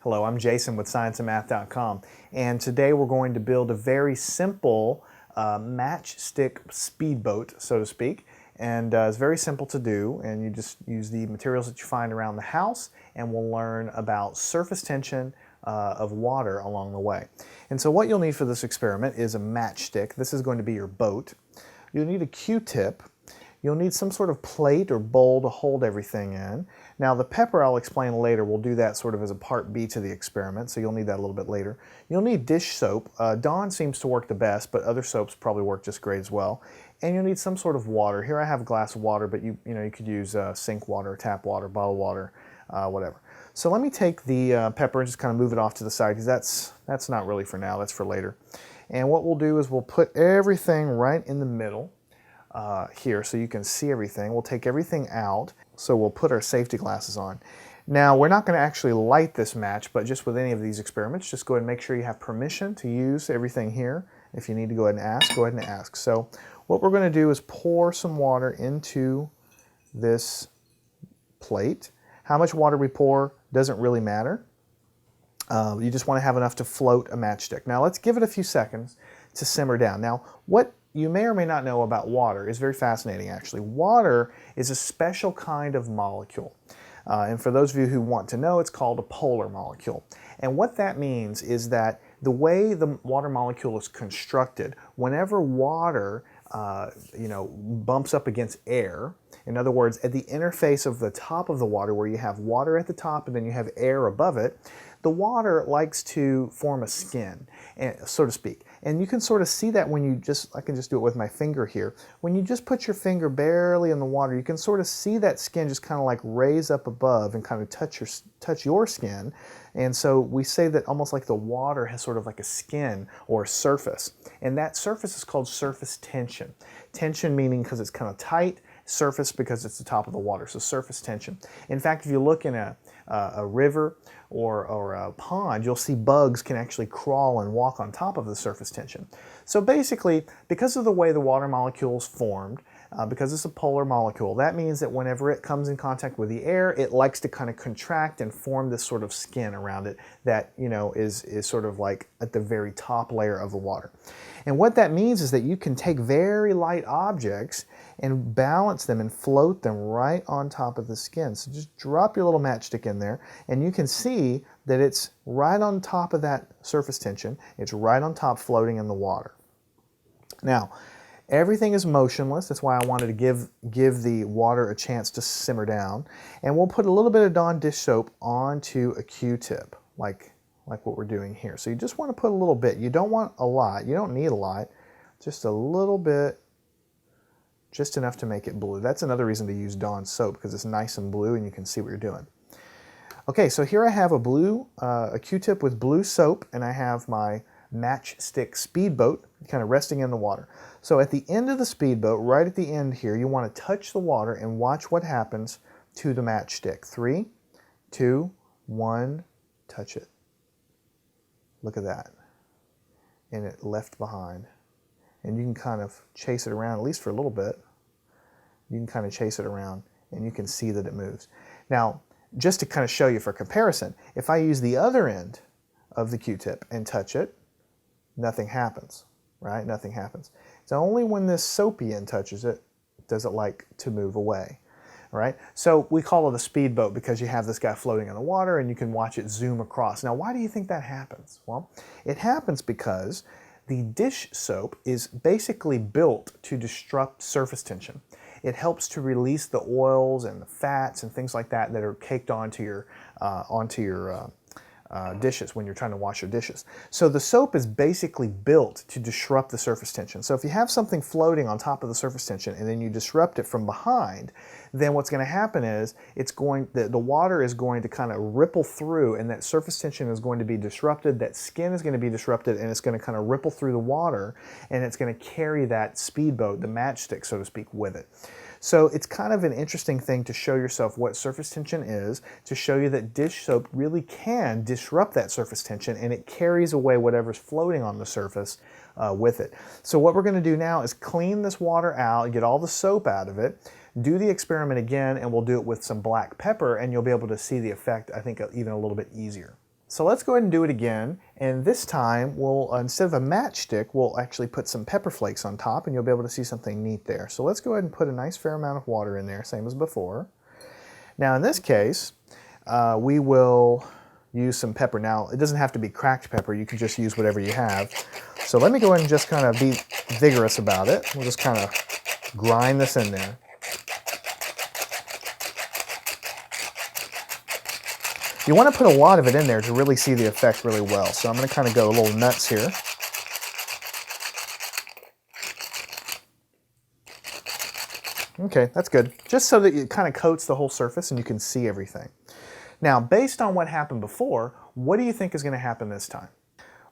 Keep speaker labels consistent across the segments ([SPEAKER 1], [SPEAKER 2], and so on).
[SPEAKER 1] Hello, I'm Jason with scienceandmath.com, and today we're going to build a very simple matchstick speedboat, so to speak. And it's very simple to do, and you just use the materials that you find around the house, and we'll learn about surface tension of water along the way. And so what you'll need for this experiment is a matchstick. This is going to be your boat. You'll need a Q-tip. You'll need some sort of plate or bowl to hold everything in. Now the pepper I'll explain later. We'll do that sort of as a part B to the experiment, so you'll need that a little bit later. You'll need dish soap. Dawn seems to work the best, but other soaps probably work just great as well. And you'll need some sort of water. Here I have a glass of water, but you could use sink water, tap water, bottled water, whatever. So let me take the pepper and just kind of move it off to the side, because that's not really for now, that's for later. And what we'll do is we'll put everything right in the middle here so you can see everything. We'll take everything out, so we'll put our safety glasses on. Now we're not going to actually light this match, but just with any of these experiments, just go ahead and make sure you have permission to use everything here. If you need to go ahead and ask, go ahead and ask. So what we're going to do is pour some water into this plate. How much water we pour doesn't really matter. You just want to have enough to float a matchstick. Now let's give it a few seconds to simmer down. Now what you may or may not know about water is very fascinating actually. Water is a special kind of molecule. And for those of you who want to know, it's called a polar molecule. And what that means is that the way the water molecule is constructed, whenever water bumps up against air, in other words, at the interface of the top of the water where you have water at the top and then you have air above it, the water likes to form a skin, so to speak. And you can sort of see that when you I can just do it with my finger here. When you just put your finger barely in the water, you can sort of see that skin just kind of like raise up above and kind of touch your skin. And so we say that almost like the water has sort of like a skin or a surface. And that surface is called surface tension. Tension meaning because it's kind of tight, surface because it's the top of the water, so surface tension. In fact, if you look in a river or a pond, you'll see bugs can actually crawl and walk on top of the surface tension. So basically, because of the way the water molecule is formed, because it's a polar molecule, that means that whenever it comes in contact with the air, it likes to kind of contract and form this sort of skin around it that is sort of like at the very top layer of the water. And what that means is that you can take very light objects and balance them and float them right on top of the skin. So just drop your little matchstick in there and you can see that it's right on top of that surface tension. It's right on top floating in the water. Now, everything is motionless. That's why I wanted to give the water a chance to simmer down. And we'll put a little bit of Dawn dish soap onto a Q-tip, like what we're doing here. So you just want to put a little bit. You don't want a lot. You don't need a lot. Just a little bit, just enough to make it blue. That's another reason to use Dawn soap, because it's nice and blue and you can see what you're doing. Okay, so here I have a Q-tip with blue soap, and I have my Matchstick Speedboat kind of resting in the water. So at the end of the speedboat, right at the end here, you want to touch the water and watch what happens to the matchstick. 3, 2, 1, touch it. Look at that. And it left behind. And you can kind of chase it around, at least for a little bit. You can kind of chase it around and you can see that it moves. Now, just to kind of show you for comparison, if I use the other end of the Q-tip and touch it, nothing happens, right? Nothing happens. It's only when this soapy end touches it, does it like to move away, right? So we call it a speedboat because you have this guy floating in the water and you can watch it zoom across. Now, why do you think that happens? Well, it happens because the dish soap is basically built to disrupt surface tension. It helps to release the oils and the fats and things like that that are caked onto your dishes when you're trying to wash your dishes. So the soap is basically built to disrupt the surface tension. So if you have something floating on top of the surface tension and then you disrupt it from behind, then what's going to happen is the water is going to kind of ripple through, and that surface tension is going to be disrupted, that skin is going to be disrupted, and it's going to kind of ripple through the water, and it's going to carry that speedboat, the matchstick, so to speak, with it. So it's kind of an interesting thing to show yourself what surface tension is, to show you that dish soap really can disrupt that surface tension and it carries away whatever's floating on the surface with it. So what we're going to do now is clean this water out, get all the soap out of it, do the experiment again, and we'll do it with some black pepper and you'll be able to see the effect, I think, even a little bit easier. So let's go ahead and do it again, and this time we'll, instead of a matchstick, we'll actually put some pepper flakes on top, and you'll be able to see something neat there. So let's go ahead and put a nice fair amount of water in there, same as before. Now in this case, we will use some pepper. Now it doesn't have to be cracked pepper, you can just use whatever you have. So let me go ahead and just kind of be vigorous about it. We'll just kind of grind this in there. You want to put a lot of it in there to really see the effect really well. So I'm going to kind of go a little nuts here. Okay, that's good. Just so that it kind of coats the whole surface and you can see everything. Now, based on what happened before, what do you think is going to happen this time?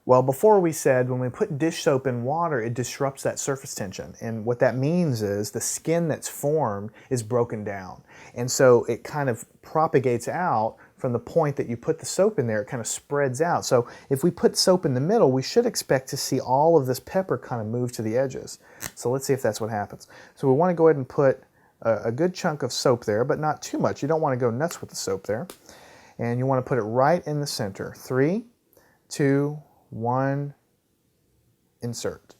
[SPEAKER 1] Well, before we said when we put dish soap in water, it disrupts that surface tension. And what that means is the skin that's formed is broken down. And so it kind of propagates out from the point that you put the soap in there, it kind of spreads out. So if we put soap in the middle, we should expect to see all of this pepper kind of move to the edges. So let's see if that's what happens. So we want to go ahead and put a good chunk of soap there, but not too much. You don't want to go nuts with the soap there. And you want to put it right in the center. 3, 2, 1, insert.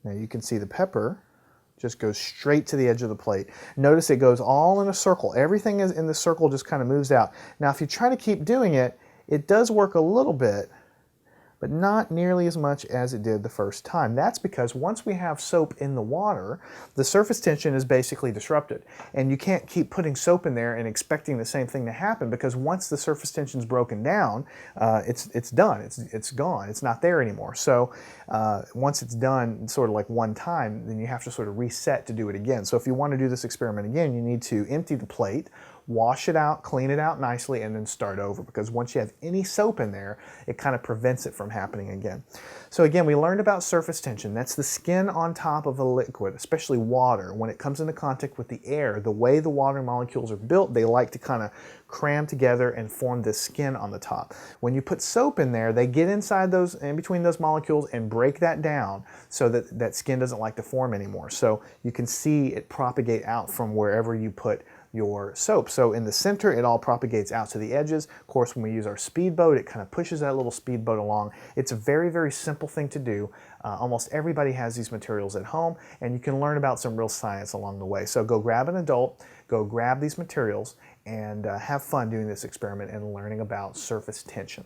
[SPEAKER 1] Now you can see the pepper just goes straight to the edge of the plate. Notice it goes all in a circle. Everything is in the circle just kind of moves out. Now if you try to keep doing it, it does work a little bit, but not nearly as much as it did the first time. That's because once we have soap in the water, the surface tension is basically disrupted. And you can't keep putting soap in there and expecting the same thing to happen, because once the surface tension is broken down, it's done, it's gone, it's not there anymore. So once it's done sort of like one time, then you have to sort of reset to do it again. So if you want to do this experiment again, you need to empty the plate, wash it out, clean it out nicely, and then start over, because once you have any soap in there, it kind of prevents it from happening again. So again, we learned about surface tension. That's the skin on top of a liquid, especially water. When it comes into contact with the air, the way the water molecules are built, they like to kind of cram together and form this skin on the top. When you put soap in there, they get inside those, in between those molecules, and break that down so that that skin doesn't like to form anymore. So you can see it propagate out from wherever you put your soap. So in the center, it all propagates out to the edges. Of course, when we use our speedboat, it kind of pushes that little speedboat along. It's a very, very simple thing to do. Almost everybody has these materials at home, and you can learn about some real science along the way. So go grab an adult, go grab these materials, and have fun doing this experiment and learning about surface tension.